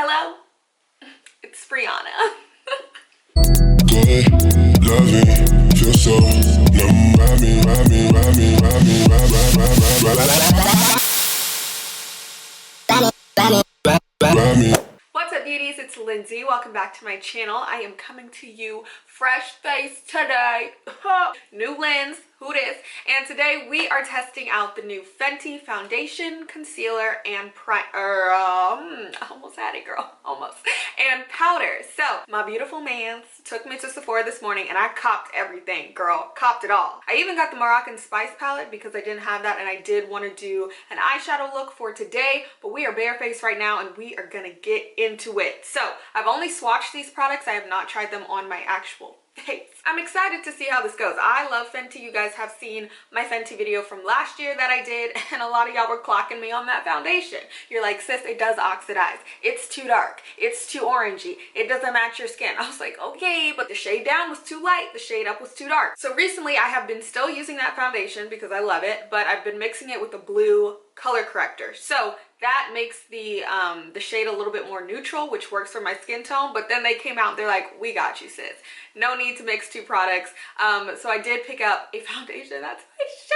Hello, it's Brianna. What's up, beauties? It's Lindsay. Welcome back to my channel. I am coming to you fresh face today. New lens, who dis? And today we are testing out the new Fenty foundation, concealer, and primer. I almost had it, girl. Almost. And powder. So my beautiful mans took me to Sephora this morning and I copped everything, girl. Copped it all. I even got the Moroccan spice palette because I didn't have that and I did want to do an eyeshadow look for today, but we are barefaced right now and we are gonna get into it. So I've only swatched these products. I have not tried them on my actual face. I'm excited to see how this goes. I love Fenty. You guys have seen my Fenty video from last year that I did, and a lot of y'all were clocking me on that foundation. You're like, sis, it does oxidize. It's too dark. It's too orangey. It doesn't match your skin. I was like, okay, but the shade down was too light. The shade up was too dark. So recently I have been still using that foundation because I love it, but I've been mixing it with a blue color corrector. So that makes the shade a little bit more neutral, which works for my skin tone. But then they came out, they're like, we got you, sis. No need to mix two products. So I did pick up a foundation. That's my shade.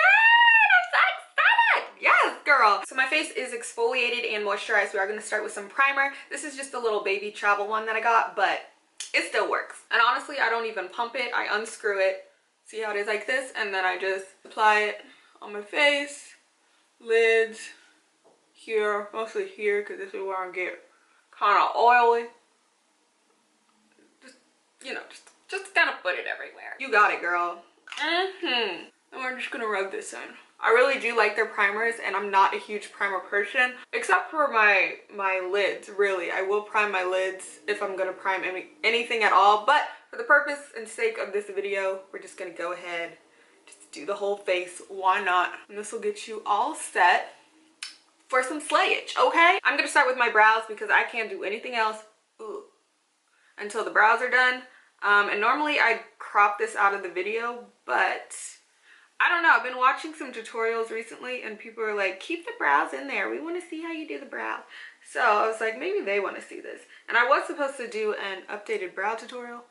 I'm so excited. Yes, girl. So my face is exfoliated and moisturized. We are going to start with some primer. This is just a little baby travel one that I got, but it still works. And honestly, I don't even pump it. I unscrew it. See how it is like this? And then I just apply it on my face, lids, here, mostly here, because this is where I get kind of oily. Just, you know, just kind of put it everywhere. You got it, girl. And we're just gonna rub this in. I really do like their primers, and I'm not a huge primer person, except for my lids. Really, I will prime my lids if I'm gonna prime anything at all. But for the purpose and sake of this video, we're just gonna go ahead, just do the whole face. Why not? And this will get you all set for some slayage, okay? I'm gonna start with my brows because I can't do anything else until the brows are done. And normally I crop this out of the video, but I don't know. I've been watching some tutorials recently and people are like, keep the brows in there. We want to see how you do the brow. So I was like, maybe they want to see this. And I was supposed to do an updated brow tutorial.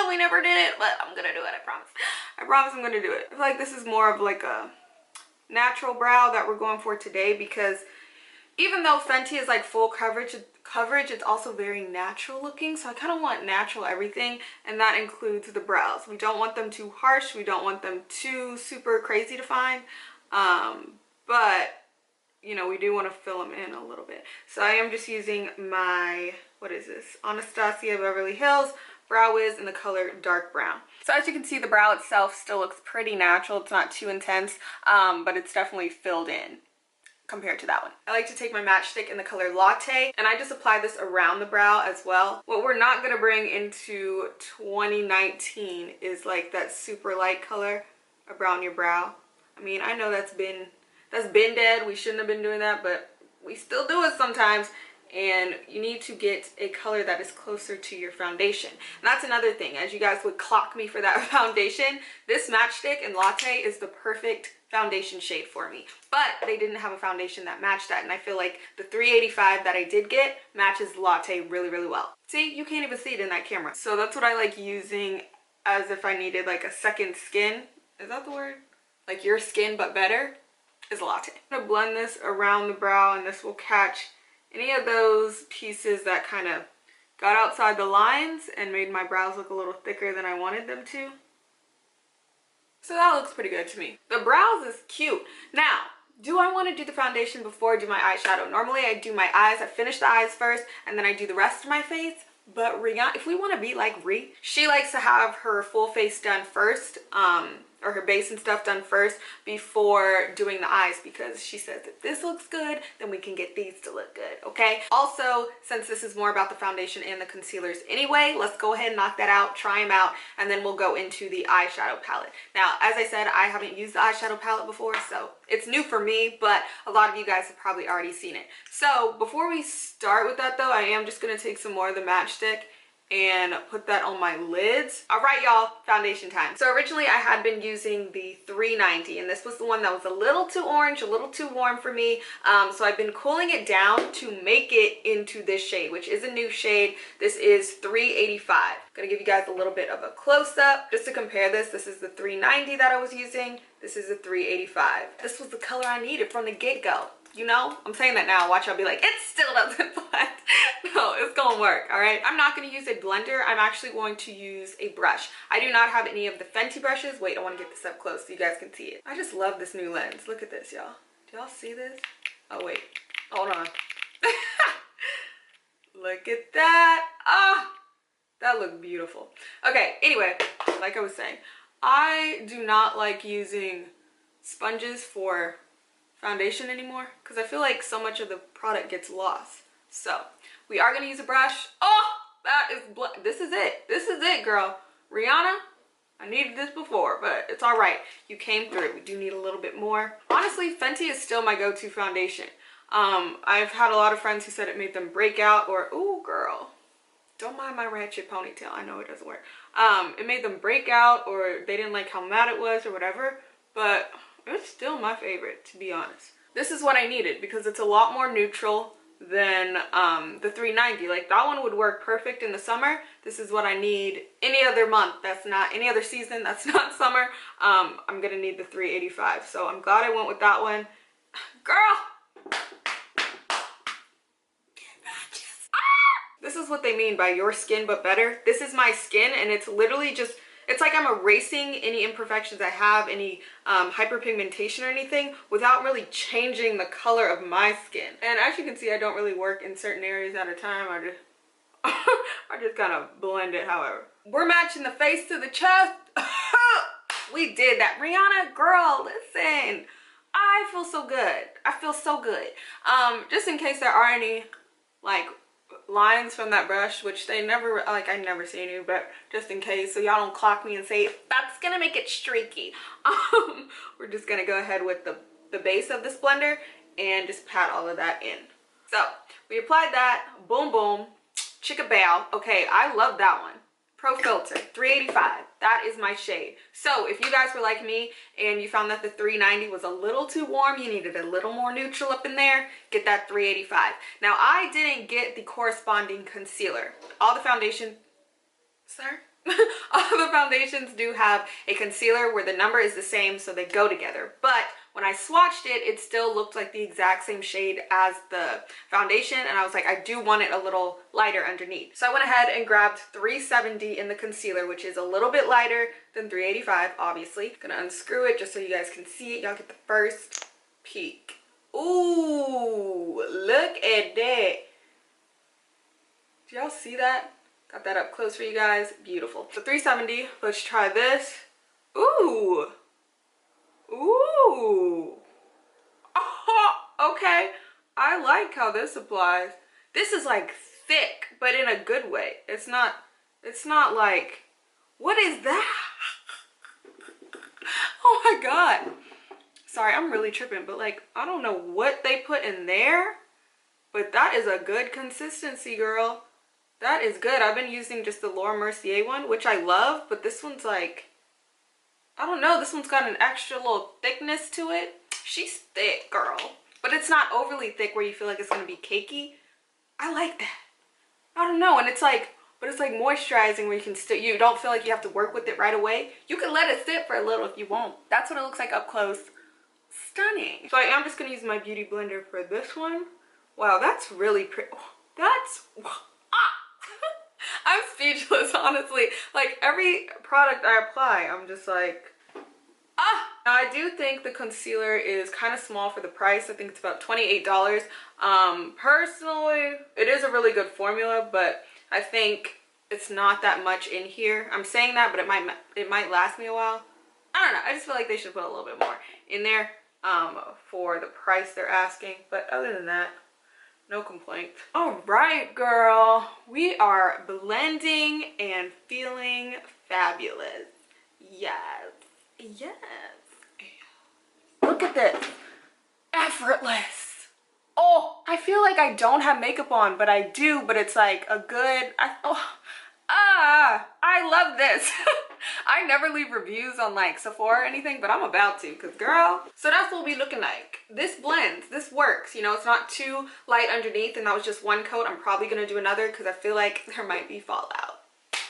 We never did it, but I'm gonna do it, I promise. I promise I'm gonna do it. I feel like this is more of like a natural brow that we're going for today, because even though Fenty is like full coverage, it's also very natural looking. So I kind of want natural everything, and that includes the brows. We don't want them too harsh. We don't want them too super crazy to find. But you know, we do want to fill them in a little bit. So I am just using my, what is this? Anastasia Beverly Hills Brow Wiz in the color dark brown. So as you can see, the brow itself still looks pretty natural. It's not too intense, but it's definitely filled in compared to that one. I like to take my matchstick in the color Latte, and I just apply this around the brow as well. What we're not gonna bring into 2019 is like that super light color around your brow. I mean, I know that's been dead. We shouldn't have been doing that, but we still do it sometimes. And you need to get a color that is closer to your foundation. And that's another thing, as you guys would clock me for that foundation, this matchstick in Latte is the perfect foundation shade for me. But they didn't have a foundation that matched that, and I feel like the 385 that I did get matches Latte really, really well. See, you can't even see it in that camera. So that's what I like using, as if I needed like a second skin. Is that the word? Like your skin but better, is Latte. I'm gonna blend this around the brow, and this will catch any of those pieces that kind of got outside the lines and made my brows look a little thicker than I wanted them to. So that looks pretty good to me. The brows is cute. Now, do I want to do the foundation before I do my eyeshadow? Normally I do my eyes. I finish the eyes first and then I do the rest of my face. But Rihanna, if we want to be like Ree, she likes to have her full face done first, or her base and stuff done first before doing the eyes, because she says if this looks good, then we can get these to look good, okay? Also, since this is more about the foundation and the concealers anyway, let's go ahead and knock that out, try them out, and then we'll go into the eyeshadow palette. Now, as I said, I haven't used the eyeshadow palette before, so it's new for me, but a lot of you guys have probably already already seen it. So before we start with that though, I am just going to take some more of the matchstick, and I'm just going to and put that on my lids. All right, y'all, foundation time. So originally I had been using the 390, and this was the one that was a little too orange, a little too warm for me. So I've been cooling it down to make it into this shade, which is a new shade. This is 385. I'm gonna give you guys a little bit of a close-up just to compare this. This is the 390 that I was using. This is the 385. This was the color I needed from the get-go. You know, I'm saying that now. Watch, I'll be like, it still doesn't blend. No, it's gonna work. All right, I'm not gonna use a blender. I'm actually going to use a brush. I do not have any of the Fenty brushes. Wait, I want to get this up close so you guys can see it. I just love this new lens. Look at this, y'all. Do y'all see this? Oh wait, hold on. Look at that. Ah, that looked beautiful. Okay, anyway, like I was saying, I do not like using sponges for foundation anymore because I feel like so much of the product gets lost. So we are going to use a brush. Oh, that is this is it. This is it, girl. Rihanna, I needed this before, but it's all right. You came through. We do need a little bit more. Honestly, Fenty is still my go-to foundation. I've had a lot of friends who said it made them break out, or ooh, girl, don't mind my ratchet ponytail. I know it doesn't work. It made them break out, or they didn't like how matte it was or whatever, but it's still my favorite, to be honest. This is what I needed because it's a lot more neutral than the 390. Like, that one would work perfect in the summer. This is what I need any other month. That's not any other season. That's not summer. I'm gonna need the 385. So I'm glad I went with that one. Girl! This is what they mean by your skin but better. This is my skin, and it's literally just, it's like I'm erasing any imperfections I have, any hyperpigmentation or anything, without really changing the color of my skin. And as you can see, I don't really work in certain areas at a time. I just kind of blend it however. We're matching the face to the chest. We did that. Rihanna, girl, listen. I feel so good. I feel so good. Just in case there are any, like, lines from that brush, which they never, like, I never see any, but just in case, so y'all don't clock me and say that's gonna make it streaky. We're just gonna go ahead with the base of this blender and just pat all of that in. So we applied that, boom boom, chicka bow. Okay, I love that one. Pro Filter 385. That is my shade. So if you guys were like me and you found that the 390 was a little too warm, you needed a little more neutral up in there, get that 385. Now, I didn't get the corresponding concealer. All the foundation, sir? All the foundations do have a concealer where the number is the same, so they go together. But when I swatched it, it still looked like the exact same shade as the foundation, and I was like, I do want it a little lighter underneath. So I went ahead and grabbed 370 in the concealer, which is a little bit lighter than 385, obviously. Gonna unscrew it just so you guys can see it. Y'all get the first peek. Ooh, look at that. Do y'all see that? Got that up close for you guys. Beautiful. So 370, let's try this. Ooh. Ooh. Oh, okay. I like how this applies. This is like thick, but in a good way. It's not like, what is that? Oh my God. Sorry, I'm really tripping, but like, I don't know what they put in there, but that is a good consistency, girl. That is good. I've been using just the Laura Mercier one, which I love, but this one's like, I don't know, this one's got an extra little thickness to it. She's thick, girl. But it's not overly thick where you feel like it's gonna be cakey. I like that. I don't know, and it's like, but it's like moisturizing where you can still, you don't feel like you have to work with it right away. You can let it sit for a little if you want. That's what it looks like up close. Stunning. So I am just gonna use my beauty blender for this one. Wow, that's really pretty. That's, I'm speechless, honestly. Like, every product I apply, I'm just like, ah! Now, I do think the concealer is kind of small for the price. I think it's about $28. Personally, it is a really good formula, but I think it's not that much in here. I'm saying that, but it might last me a while. I don't know. I just feel like they should put a little bit more in there for the price they're asking. But other than that, no complaints. All right, girl. We are blending and feeling fabulous. Yes. Yes. Look at this. Effortless. Oh, I feel like I don't have makeup on, but I do. But it's like a good, I love this. I never leave reviews on like Sephora or anything, but I'm about to, because girl. So that's what we'll be looking like. This blends, this works, you know, it's not too light underneath, and that was just one coat. I'm probably gonna do another because I feel like there might be fallout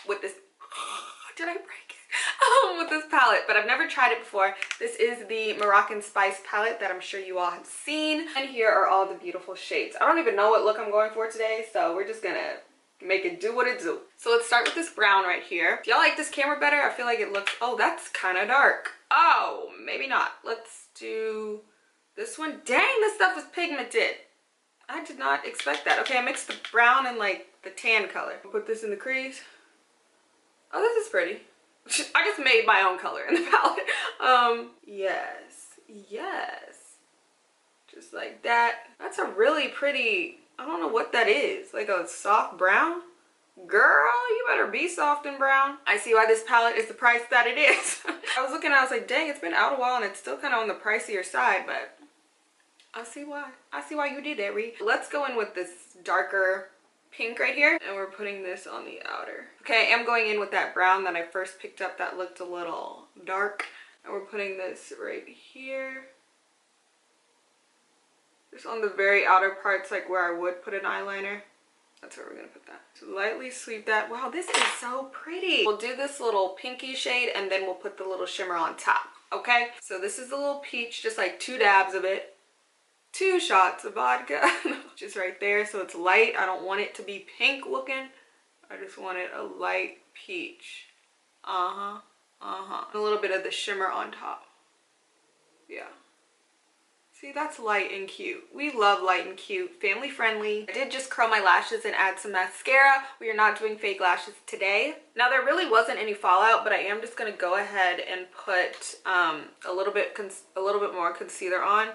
with this. Did I break it? With this palette, but I've never tried it before. This is the Moroccan Spice palette that I'm sure you all have seen. And here are all the beautiful shades. I don't even know what look I'm going for today, so we're just gonna make it do what it do. So let's start with this brown right here. Do y'all like this camera better? I feel like it looks, oh, that's kind of dark. Oh, maybe not. Let's do this one. Dang, this stuff is pigmented. I did not expect that. Okay, I mixed the brown and like the tan color. I'll put this in the crease. Oh, this is pretty. I just made my own color in the palette. Yes. Just like that. That's a really pretty, I don't know what that is. Like a soft brown? Girl, you better be soft and brown. I see why this palette is the price that it is. I was looking, I was like, dang, it's been out a while and it's still kind of on the pricier side, but I see why. I see why you did that, Ree. Let's go in with this darker pink right here, and we're putting this on the outer. Okay, I'm going in with that brown that I first picked up that looked a little dark, and we're putting this right here. Just on the very outer parts, like where I would put an eyeliner. That's where we're gonna put that. So lightly sweep that. Wow, this is so pretty. We'll do this little pinky shade, and then we'll put the little shimmer on top, okay? So this is a little peach, just like 2 dabs of it. 2 shots of vodka. Just right there, so it's light. I don't want it to be pink looking. I just want it a light peach. A little bit of the shimmer on top. Yeah. See, that's light and cute. We love light and cute, family friendly. I did just curl my lashes and add some mascara. We are not doing fake lashes today. Now, there really wasn't any fallout, but I am just gonna go ahead and put a little bit more concealer on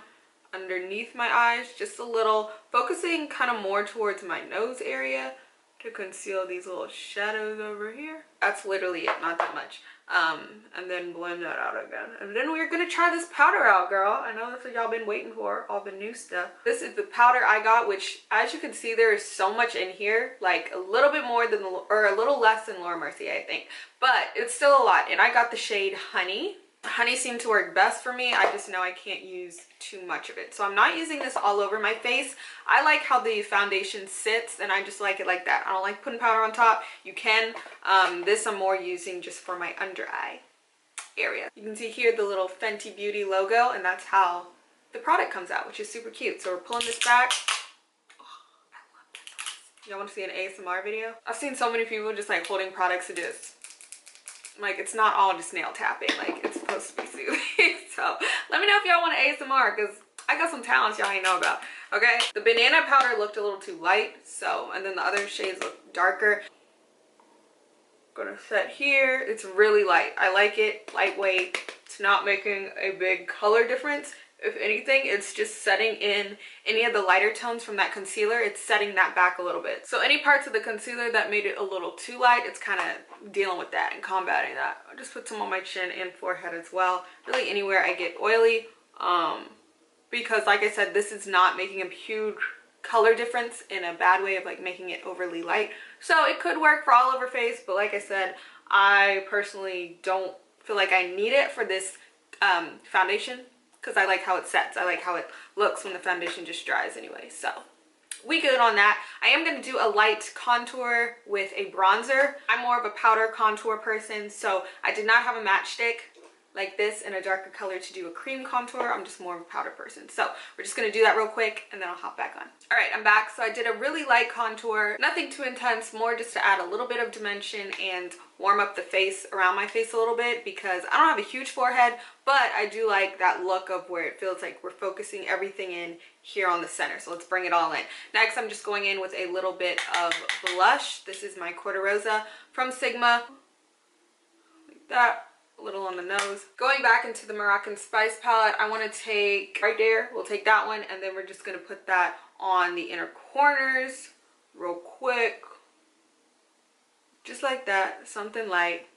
underneath my eyes, just a little, focusing kind of more towards my nose area to conceal these little shadows over here. That's literally it, not that much. And then blend that out again. And then we're gonna try this powder out, girl. I know that's what y'all been waiting for, all the new stuff. This is the powder I got, which as you can see, there is so much in here, like a little bit more than, or a little less than Laura Mercier, I think. But it's still a lot, and I got the shade Honey. Honey seemed to work best for me. I just know I can't use too much of it. So I'm not using this all over my face. I like how the foundation sits, and I just like it like that. I don't like putting powder on top. You can. This I'm more using just for my under eye area. You can see here the little Fenty Beauty logo, and that's how the product comes out, which is super cute. So we're pulling this back. Oh, I love that. Y'all want to see an ASMR video? I've seen so many people just like holding products to this. Like, it's not all just nail tapping, like it's supposed to be soothing. So let me know if y'all want an ASMR, because I got some talents y'all ain't know about. Okay, the banana powder looked a little too light, so, and then the other shades look darker. Gonna set here. It's really light. I like it lightweight. It's not making a big color difference. If anything, it's just setting in any of the lighter tones from that concealer. It's setting that back a little bit. So any parts of the concealer that made it a little too light, it's kind of dealing with that and combating that. I just put some on my chin and forehead as well. Really anywhere I get oily. Because like I said, this is not making a huge color difference in a bad way of like making it overly light. So it could work for all over face, but like I said, I personally don't feel like I need it for this foundation, because I like how it sets. I like how it looks when the foundation just dries anyway. So we good on that. I am going to do a light contour with a bronzer. I'm more of a powder contour person, so I did not have a matchstick like this in a darker color to do a cream contour. I'm just more of a powder person. So we're just going to do that real quick, and then I'll hop back on. All right, I'm back. So I did a really light contour, nothing too intense, more just to add a little bit of dimension and warm up the face, around my face a little bit, because I don't have a huge forehead, but I do like that look of where it feels like we're focusing everything in here on the center. So let's bring it all in. Next, I'm just going in with a little bit of blush. This is my Corta Rosa from Sigma. Like that. A little on the nose. Going back into the Moroccan Spice palette, I want to take right there. We'll take that one, and then we're just going to put that on the inner corners real quick. Just like that. Something light.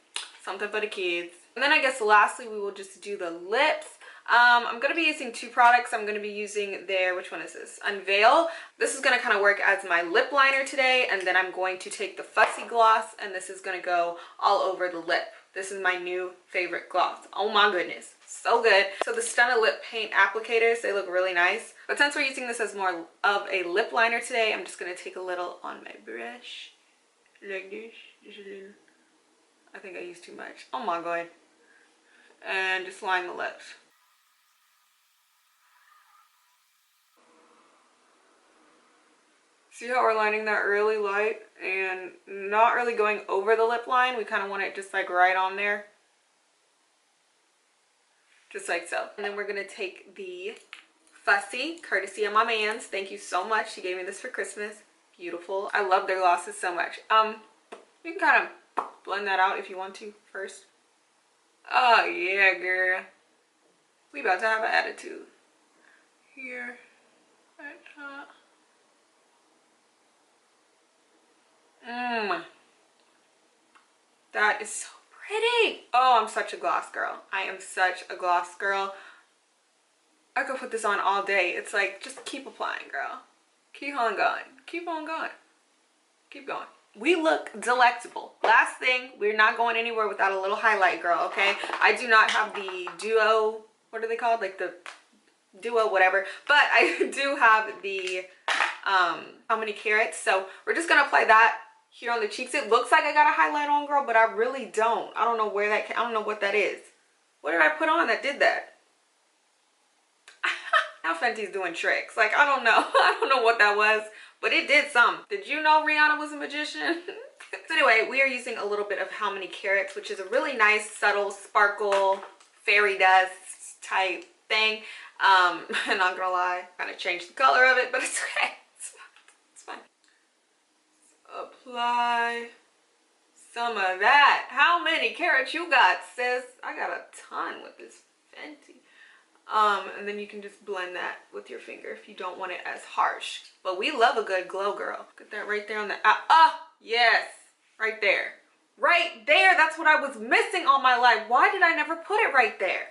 Something for the kids. And then I guess lastly, we will just do the lips. I'm going to be using two products. I'm going to be using their, which one is this? Unveil. This is going to kind of work as my lip liner today, and then I'm going to take the Fussy Gloss, and this is going to go all over the lip. This is my new favorite gloss. Oh my goodness, so good. So the Stunna lip paint applicators, they look really nice. But since we're using this as more of a lip liner today, I'm just going to take a little on my brush. Like this. Just a little. I think I used too much. Oh my god. And just line the lips. See how we're lining that really light and not really going over the lip line? We kind of want it just like right on there. Just like so. And then we're going to take the Fussy, courtesy of my man's. Thank you so much. He gave me this for Christmas. Beautiful. I love their glosses so much. You can kind of blend that out if you want to first. Oh yeah, girl. We about to have an attitude. Here. At top. That is so pretty. Oh, I'm such a gloss girl. I am such a gloss girl. I could put this on all day. It's like, just keep applying, girl. Keep on going. Keep on going. Keep going. We look delectable. Last thing, we're not going anywhere without a little highlight, girl, okay? I do not have the duo, what are they called? Like the duo, whatever. But I do have the, how many carats? So we're just going to apply that here on the cheeks. It looks like I got a highlight on, girl, but I really don't. I don't know where that, I don't know what that is. What did I put on that did that? Now Fenty's doing tricks. Like, I don't know. I don't know what that was, but it did some. Did you know Rihanna was a magician? So anyway, we are using a little bit of How Many Carats, which is a really nice, subtle, sparkle, fairy dust type thing. I'm not gonna lie, kind of changed the color of it, but it's okay. It's fine. Apply some of that. How many carats you got, sis? I got a ton with this Fenty. And then you can just blend that with your finger if you don't want it as harsh. But we love a good glow, girl. Get that right there on the yes, right there. Right there, that's what I was missing all my life. Why did I never put it right there?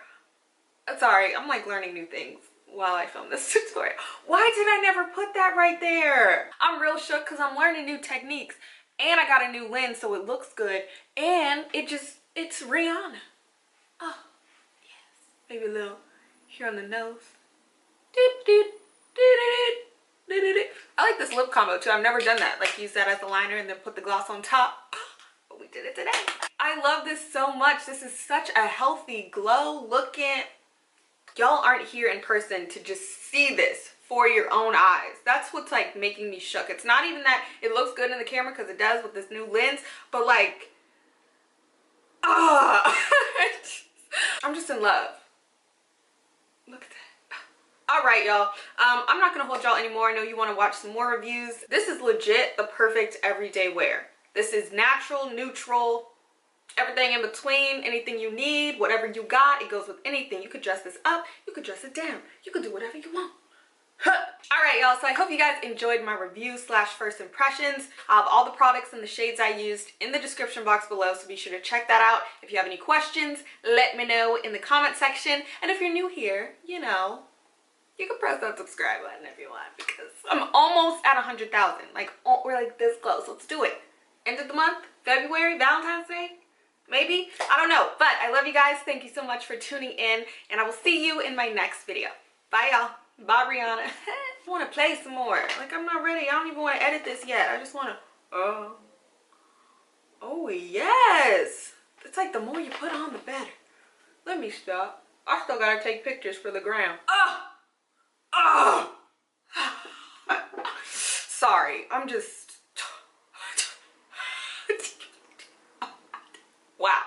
Sorry, I'm like learning new things while I film this tutorial. Why did I never put that right there? I'm real shook because I'm learning new techniques. And I got a new lens, so it looks good. And it's Rihanna. Oh, yes. Maybe a little here on the nose. I like this lip combo too. I've never done that. Like use that as a liner and then put the gloss on top. But we did it today. I love this so much. This is such a healthy glow. Look at, y'all aren't here in person to just see this for your own eyes. That's what's like making me shook. It's not even that it looks good in the camera, because it does with this new lens, but like, I'm just in love. Look at that. All right, y'all. I'm not gonna hold y'all anymore. I know you want to watch some more reviews. This is legit the perfect everyday wear. This is natural, neutral, everything in between, anything you need, whatever you got, it goes with anything. You could dress this up, you could dress it down, you could do whatever you want. All right, y'all, so I hope you guys enjoyed my review slash first impressions. I have all the products and the shades I used in the description box below, so be sure to check that out. If you have any questions, let me know in the comment section. And if you're new here, you know, you can press that subscribe button if you want, because I'm almost at 100,000. Like, oh, we're like this close. Let's do it. End of the month, February, Valentine's Day, maybe. I don't know, but I love you guys. Thank you so much for tuning in, and I will see you in my next video. Bye, y'all. Bye, Rihanna. I want to play some more. Like, I'm not ready. I don't even want to edit this yet. I just want to, oh, yes. It's like the more you put on, the better. Let me stop. I still got to take pictures for the gram. Sorry, I'm just, wow.